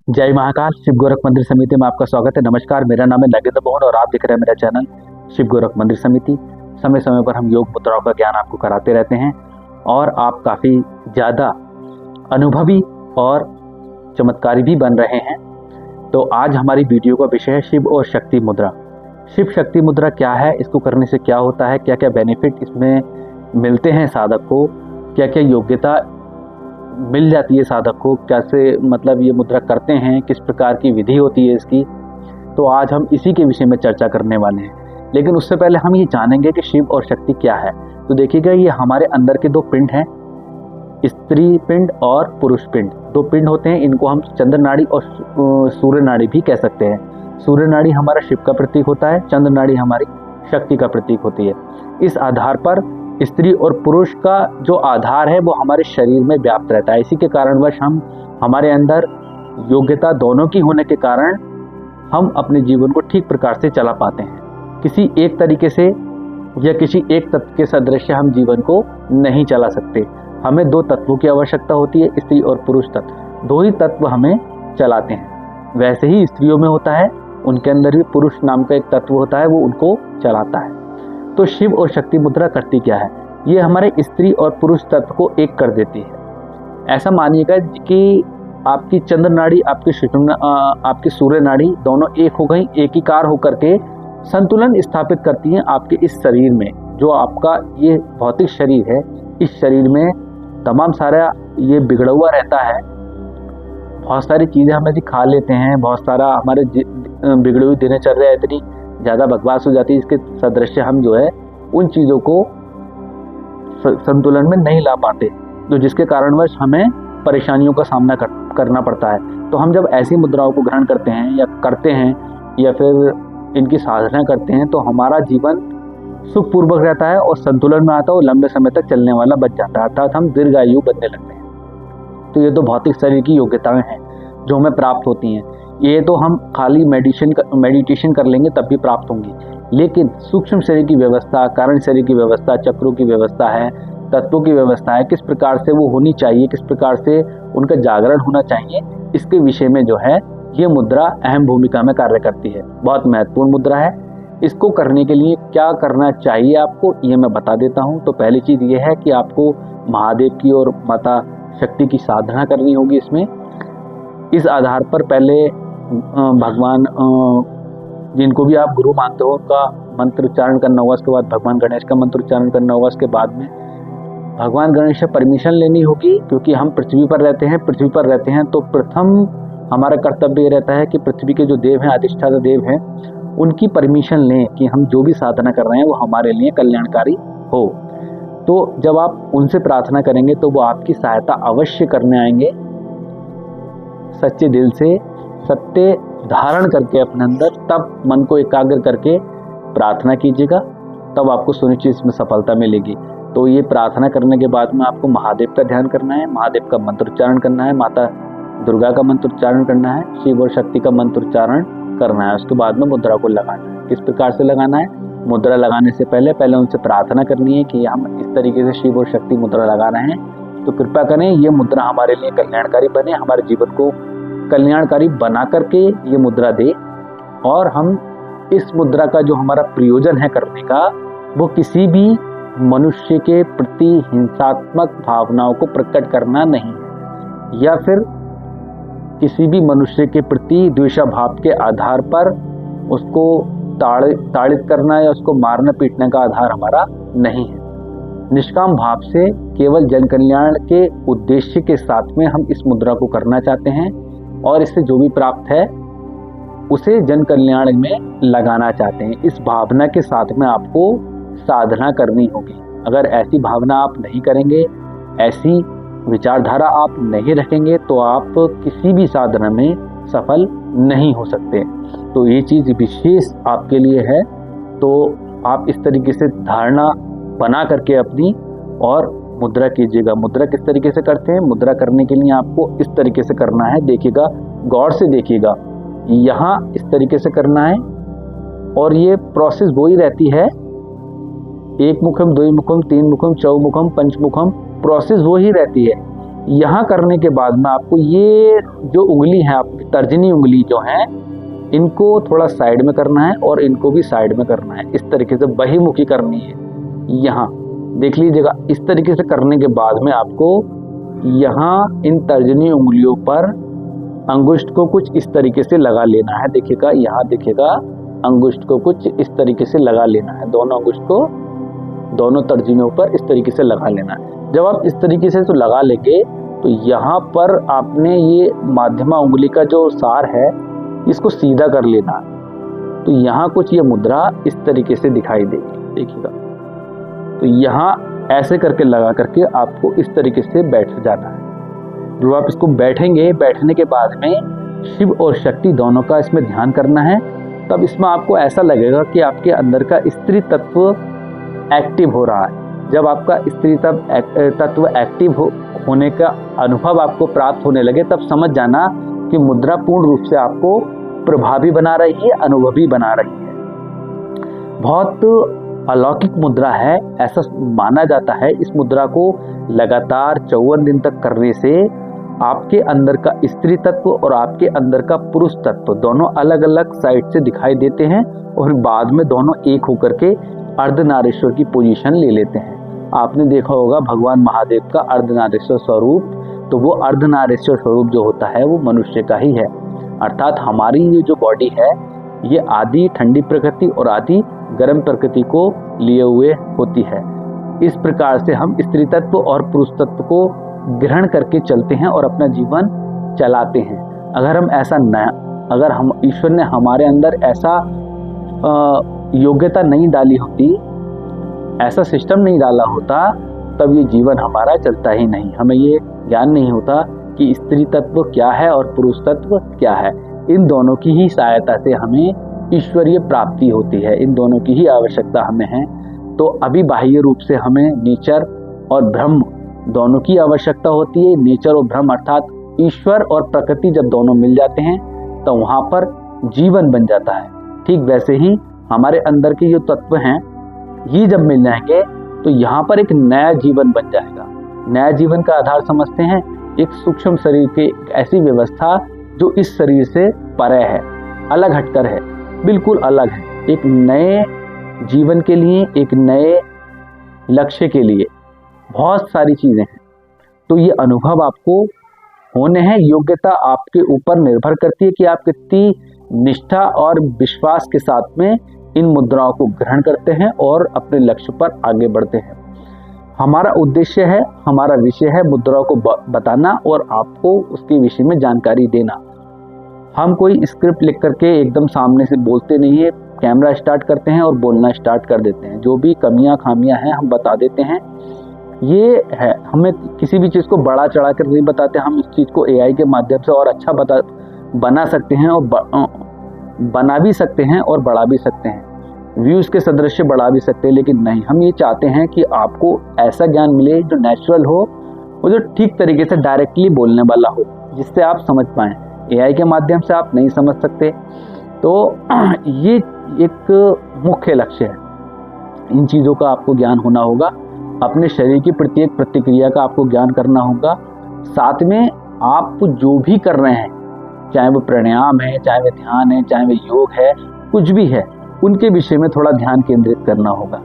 जय महाकाल। शिव गोरख मंदिर समिति में आपका स्वागत है। नमस्कार, मेरा नाम है नगेंद्र मोहन और आप देख रहे हैं मेरा चैनल शिव गोरख मंदिर समिति। समय समय पर हम योग मुद्राओं का ज्ञान आपको कराते रहते हैं और आप काफ़ी ज़्यादा अनुभवी और चमत्कारी भी बन रहे हैं। तो आज हमारी वीडियो का विषय है शिव और शक्ति मुद्रा। शिव शक्ति मुद्रा क्या है, इसको करने से क्या होता है, क्या क्या बेनिफिट इसमें मिलते हैं साधक को, क्या क्या योग्यता मिल जाती है साधक को, कैसे मतलब ये मुद्रा करते हैं, किस प्रकार की विधि होती है इसकी। तो आज हम इसी के विषय में चर्चा करने वाले हैं। लेकिन उससे पहले हम ये जानेंगे कि शिव और शक्ति क्या है। तो देखिएगा, ये हमारे अंदर के दो पिंड हैं, स्त्री पिंड और पुरुष पिंड। दो पिंड होते हैं, इनको हम चंद्र नाड़ी और सूर्य नाड़ी भी कह सकते हैं। सूर्य नाड़ी हमारा शिव का प्रतीक होता है, चंद्र नाड़ी हमारी शक्ति का प्रतीक होती है। इस आधार पर स्त्री और पुरुष का जो आधार है वो हमारे शरीर में व्याप्त रहता है। इसी के कारणवश हमारे अंदर योग्यता दोनों की होने के कारण हम अपने जीवन को ठीक प्रकार से चला पाते हैं। किसी एक तरीके से या किसी एक तत्व के सदृश हम जीवन को नहीं चला सकते। हमें दो तत्वों की आवश्यकता होती है, स्त्री और पुरुष तत्व। दो ही तत्व हमें चलाते हैं। वैसे ही स्त्रियों में होता है, उनके अंदर भी पुरुष नाम का एक तत्व होता है, वो उनको चलाता है। तो शिव और शक्ति मुद्रा करती क्या है? ये हमारे स्त्री और पुरुष तत्व को एक कर देती है। ऐसा मानिएगा कि आपकी चंद्र नाड़ी, आपकी सूर्य नाड़ी दोनों एक हो गई, एकीकार होकर के संतुलन स्थापित करती हैं आपके इस शरीर में। जो आपका ये भौतिक शरीर है, इस शरीर में तमाम सारा ये बिगड़ा हुआ रहता है। बहुत सारी चीज़ें हम यदि खा लेते हैं, बहुत सारा हमारे बिगड़ी हुई दिनचर्या इतनी ज़्यादा बकवास हो जाती है, इसके सदृश हम जो है उन चीज़ों को संतुलन में नहीं ला पाते, तो जिसके कारणवश हमें परेशानियों का सामना करना पड़ता है। तो हम जब ऐसी मुद्राओं को ग्रहण करते हैं या फिर इनकी साधना करते हैं, तो हमारा जीवन सुखपूर्वक रहता है और संतुलन में आता है और लंबे समय तक चलने वाला बच जाता है, अर्थात हम दीर्घायु बनने लगते हैं। तो ये तो भौतिक शरीर की योग्यताएं हैं जो हमें प्राप्त होती हैं। ये तो हम खाली मेडिटेशन कर लेंगे तब भी प्राप्त होंगी। लेकिन सूक्ष्म शरीर की व्यवस्था, कारण शरीर की व्यवस्था, चक्रों की व्यवस्था है, तत्वों की व्यवस्था है, किस प्रकार से वो होनी चाहिए, किस प्रकार से उनका जागरण होना चाहिए, इसके विषय में जो है ये मुद्रा अहम भूमिका में कार्य करती है। बहुत महत्वपूर्ण मुद्रा है। इसको करने के लिए क्या करना चाहिए आपको, ये मैं बता देता हूँ। तो पहली चीज़ ये है कि आपको महादेव की और माता शक्ति की साधना करनी होगी। इसमें इस आधार पर पहले भगवान जिनको भी आप गुरु मानते हो उनका मंत्र उच्चारण करना होगा। उसके बाद भगवान गणेश का मंत्र उच्चारण करना होगा। उसके बाद में भगवान गणेश से परमिशन लेनी होगी, क्योंकि हम पृथ्वी पर रहते हैं तो प्रथम हमारा कर्तव्य ये रहता है कि पृथ्वी के जो देव हैं, अधिष्ठाता देव हैं, उनकी परमिशन लें कि हम जो भी साधना कर रहे हैं वो हमारे लिए कल्याणकारी हो। तो जब आप उनसे प्रार्थना करेंगे तो वो आपकी सहायता अवश्य करने आएंगे। सच्चे दिल से सत्य धारण करके अपने अंदर, तब मन को एकाग्र करके प्रार्थना कीजिएगा, तब आपको सुनिश्चित इसमें सफलता मिलेगी। तो ये प्रार्थना करने के बाद में आपको महादेव का ध्यान करना है, महादेव का मंत्र उच्चारण करना है, माता दुर्गा का मंत्र उच्चारण करना है, शिव और शक्ति का मंत्र उच्चारण करना है। उसके बाद में मुद्रा को लगाना है। किस प्रकार से लगाना है? मुद्रा लगाने से पहले उनसे प्रार्थना करनी है कि हम इस तरीके से शिव और शक्ति मुद्रा लगा रहे हैं, तो कृपा करें ये मुद्रा हमारे लिए कल्याणकारी बने, हमारे जीवन को कल्याणकारी बना करके ये मुद्रा दे। और हम इस मुद्रा का जो हमारा प्रयोजन है करने का, वो किसी भी मनुष्य के प्रति हिंसात्मक भावनाओं को प्रकट करना नहीं है, या फिर किसी भी मनुष्य के प्रति द्वेषाभाव के आधार पर उसको ताड़ित करना या उसको मारने पीटने का आधार हमारा नहीं है। निष्काम भाव से केवल जन कल्याण के उद्देश्य के साथ में हम इस मुद्रा को करना चाहते हैं और इससे जो भी प्राप्त है उसे जन कल्याण में लगाना चाहते हैं। इस भावना के साथ में आपको साधना करनी होगी। अगर ऐसी भावना आप नहीं करेंगे, ऐसी विचारधारा आप नहीं रखेंगे, तो आप किसी भी साधना में सफल नहीं हो सकते। तो ये चीज़ विशेष आपके लिए है। तो आप इस तरीके से धारणा बना करके अपनी और मुद्रा कीजिएगा। मुद्रा किस तरीके से करते हैं? मुद्रा करने के लिए आपको इस तरीके से करना है। देखिएगा, गौर से देखिएगा, यहाँ इस तरीके से करना है और ये प्रोसेस वही रहती है। एक मुखम, दो मुखम, तीन मुखम, चौमुखम, पंचमुखम, प्रोसेस वही रहती है। यहाँ करने के बाद में आपको ये जो उंगली है, आपकी तर्जनी उंगली जो है, इनको थोड़ा साइड में करना है और इनको भी साइड में करना है। इस तरीके से बहिमुखी करनी है। यहाँ देख लीजिएगा, इस तरीके से करने के बाद में आपको यहाँ इन तर्जनी उंगलियों पर अंगुष्ठ को कुछ इस तरीके से लगा लेना है। देखिएगा, यहाँ देखिएगा, अंगुष्ठ को कुछ इस तरीके से लगा लेना है। दोनों अंगुष्ठ को दोनों तर्जनियों पर इस तरीके से लगा लेना है। जब आप इस तरीके से तो लगा लेंगे तो यहाँ पर आपने ये माध्यमा उंगली का जो सार है इसको सीधा कर लेना है। तो यहाँ कुछ ये मुद्रा इस तरीके से दिखाई देगी। देखिएगा, तो यहाँ ऐसे करके लगा करके आपको इस तरीके से बैठ जाना है। जब आप इसको बैठेंगे, बैठने के बाद में शिव और शक्ति दोनों का इसमें ध्यान करना है। तब इसमें आपको ऐसा लगेगा कि आपके अंदर का स्त्री तत्व एक्टिव हो रहा है। जब आपका स्त्री तत्व एक्टिव होने का अनुभव आपको प्राप्त होने लगे, तब समझ जाना कि मुद्रा पूर्ण रूप से आपको प्रभावी बना रही है, अनुभवी बना रही है। बहुत अलौकिक मुद्रा है, ऐसा माना जाता है। इस मुद्रा को लगातार 54 दिन तक करने से आपके अंदर का स्त्री तत्व और आपके अंदर का पुरुष तत्व दोनों अलग अलग साइड से दिखाई देते हैं और बाद में दोनों एक होकर के अर्धनारीश्वर की पोजीशन ले लेते हैं। आपने देखा होगा भगवान महादेव का अर्धनारीश्वर स्वरूप, तो वो अर्धनारीश्वर स्वरूप जो होता है वो मनुष्य का ही है। अर्थात हमारी ये जो बॉडी है ये आदि ठंडी प्रकृति और आदि गर्म प्रकृति को लिए हुए होती है। इस प्रकार से हम स्त्री तत्व और पुरुष तत्व को ग्रहण करके चलते हैं और अपना जीवन चलाते हैं। अगर हम ऐसा न, अगर हम ईश्वर ने हमारे अंदर ऐसा योग्यता नहीं डाली होती, ऐसा सिस्टम नहीं डाला होता, तब ये जीवन हमारा चलता ही नहीं। हमें ये ज्ञान नहीं होता कि स्त्री तत्व क्या है और पुरुष तत्व क्या है। इन दोनों की ही सहायता से हमें ईश्वरीय प्राप्ति होती है, इन दोनों की ही आवश्यकता हमें है। तो अभी बाह्य रूप से हमें नेचर और ब्रह्म दोनों की आवश्यकता होती है। नेचर और ब्रह्म अर्थात ईश्वर और प्रकृति जब दोनों मिल जाते हैं तो वहाँ पर जीवन बन जाता है। ठीक वैसे ही हमारे अंदर के जो तत्व हैं ये जब मिल जाएंगे तो यहाँ पर एक नया जीवन बन जाएगा। नया जीवन का आधार समझते हैं एक सूक्ष्म शरीर की ऐसी व्यवस्था जो इस शरीर से परे है, अलग हटकर है, बिल्कुल अलग है। एक नए जीवन के लिए, एक नए लक्ष्य के लिए बहुत सारी चीजें हैं। तो ये अनुभव आपको होने हैं। योग्यता आपके ऊपर निर्भर करती है कि आप कितनी निष्ठा और विश्वास के साथ में इन मुद्राओं को ग्रहण करते हैं और अपने लक्ष्य पर आगे बढ़ते हैं। हमारा उद्देश्य है, हमारा विषय है मुद्राओं को बताना और आपको उसके विषय में जानकारी देना। हम कोई स्क्रिप्ट लिख करके एकदम सामने से बोलते नहीं है, कैमरा स्टार्ट करते हैं और बोलना स्टार्ट कर देते हैं। जो भी कमियां खामियां हैं हम बता देते हैं। ये है, हमें किसी भी चीज़ को बड़ा चढ़ा कर नहीं बताते। हम इस चीज़ को AI के माध्यम से और अच्छा बना सकते हैं और बना भी सकते हैं और बढ़ा भी सकते हैं। व्यूज़ के सदृश्य बढ़ा भी सकते हैं, लेकिन नहीं, हम ये चाहते हैं कि आपको ऐसा ज्ञान मिले जो नेचुरल हो और जो ठीक तरीके से डायरेक्टली बोलने वाला हो, जिससे आप समझ पाएँ। AI के माध्यम से आप नहीं समझ सकते। तो ये एक मुख्य लक्ष्य है। इन चीज़ों का आपको ज्ञान होना होगा। अपने शरीर की प्रत्येक प्रतिक्रिया का आपको ज्ञान करना होगा। साथ में आप जो भी कर रहे हैं, चाहे वो प्राणायाम है, चाहे वो ध्यान है, चाहे वो योग है, कुछ भी है, उनके विषय में थोड़ा ध्यान केंद्रित करना होगा।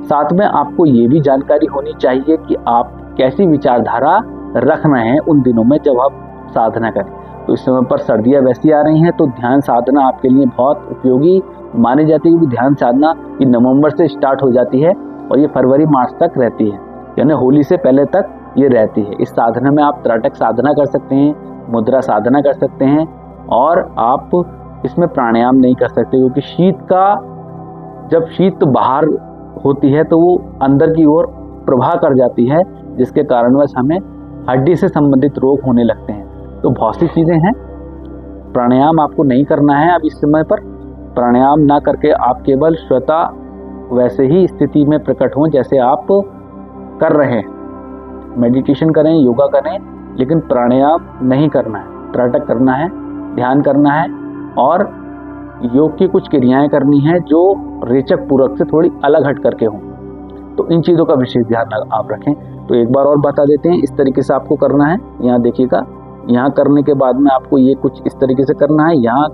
साथ में आपको ये भी जानकारी होनी चाहिए कि आप कैसी विचारधारा रख रहे हैं उन दिनों में जब आप साधना करें। तो इस समय पर सर्दियाँ वैसी आ रही हैं, तो ध्यान साधना आपके लिए बहुत उपयोगी मानी जाती है, क्योंकि ध्यान साधना ये नवंबर से स्टार्ट हो जाती है और ये फरवरी मार्च तक रहती है, यानी होली से पहले तक ये रहती है। इस साधना में आप त्राटक साधना कर सकते हैं, मुद्रा साधना कर सकते हैं और आप इसमें प्राणायाम नहीं कर सकते, क्योंकि जब शीत बाहर होती है तो वो अंदर की ओर प्रवाह कर जाती है, जिसके कारणवश हमें हड्डी से संबंधित रोग होने लगते हैं। तो बहुत सी चीज़ें हैं। प्राणायाम आपको नहीं करना है अब इस समय पर। प्राणायाम ना करके आप केवल स्वतः वैसे ही स्थिति में प्रकट हों जैसे आप कर रहे हैं। मेडिटेशन करें, योगा करें, लेकिन प्राणायाम नहीं करना है। त्राटक करना है, ध्यान करना है और योग की कुछ क्रियाएं करनी है जो रेचक पूरक से थोड़ी अलग हट करके हों। तो इन चीज़ों का विशेष ध्यान आप रखें। तो एक बार और बता देते हैं, इस तरीके से आपको करना है। यहाँ देखिएगा, यहाँ करने के बाद में आपको ये कुछ इस तरीके से करना है। यहाँ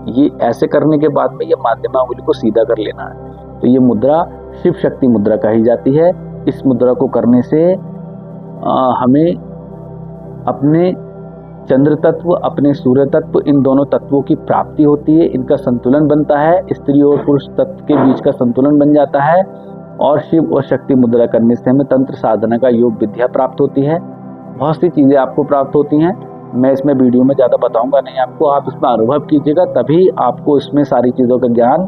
ये ऐसे करने के बाद में ये मध्यमा अंगुली को सीधा कर लेना है। तो ये मुद्रा शिव शक्ति मुद्रा कही जाती है। इस मुद्रा को करने से हमें अपने चंद्र तत्व, अपने सूर्य तत्व, इन दोनों तत्वों की प्राप्ति होती है। इनका संतुलन बनता है, स्त्री और पुरुष तत्व के बीच का संतुलन बन जाता है। और शिव और शक्ति मुद्रा करने से हमें तंत्र साधना का योग विद्या प्राप्त होती है। बहुत सी चीज़ें आपको प्राप्त होती हैं। मैं इसमें वीडियो में ज़्यादा बताऊंगा नहीं आपको, आप इसमें अनुभव कीजिएगा, तभी आपको इसमें सारी चीज़ों का ज्ञान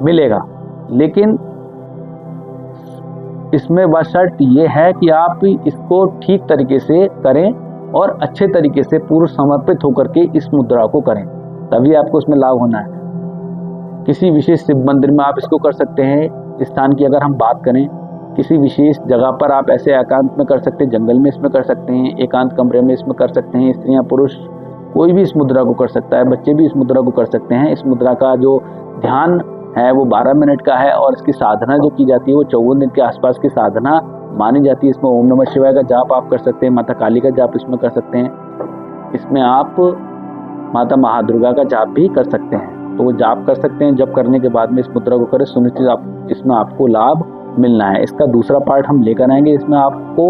मिलेगा। लेकिन इसमें बस शर्त ये है कि आप इसको ठीक तरीके से करें और अच्छे तरीके से पूर्व समर्पित होकर के इस मुद्रा को करें, तभी आपको इसमें लाभ होना है। किसी विशेष शिव मंदिर में आप इसको कर सकते हैं। स्थान की अगर हम बात करें, किसी विशेष जगह पर आप ऐसे एकांत में कर सकते हैं, जंगल में इसमें कर सकते हैं, एकांत कमरे में इसमें कर सकते हैं। स्त्रियां पुरुष कोई भी इस मुद्रा को कर सकता है, बच्चे भी इस मुद्रा को कर सकते हैं। इस मुद्रा का जो ध्यान है वो 12 मिनट का है और इसकी साधना जो की जाती है वो 54 दिन के आसपास की साधना मानी जाती है। इसमें ओम नमः शिवाय का जाप आप कर सकते हैं, माता काली का जाप इसमें कर सकते हैं। इसमें आप माता महादुर्गा का जाप भी कर सकते हैं। तो वो जाप कर सकते हैं। जब करने के बाद में इस मुद्रा को करें, सुनिश्चित आप इसमें आपको लाभ मिलना है। इसका दूसरा पार्ट हम लेकर आएंगे। इसमें आपको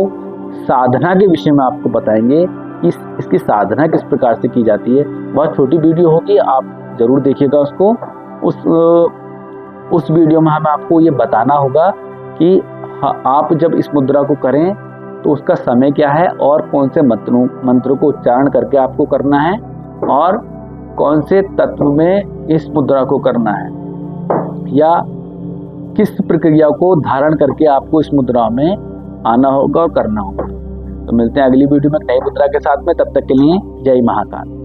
साधना के विषय में आपको बताएंगे कि इसकी साधना किस प्रकार से की जाती है। बहुत छोटी वीडियो होगी, आप जरूर देखिएगा उसको। उस वीडियो में हमें आपको ये बताना होगा कि आप जब इस मुद्रा को करें तो उसका समय क्या है और कौन से मंत्रों को उच्चारण करके आपको करना है और कौन से तत्व में इस मुद्रा को करना है, या किस प्रक्रिया को धारण करके आपको इस मुद्रा में आना होगा और करना होगा। तो मिलते हैं अगली वीडियो में नई मुद्रा के साथ में। तब तक के लिए जय महाकाल।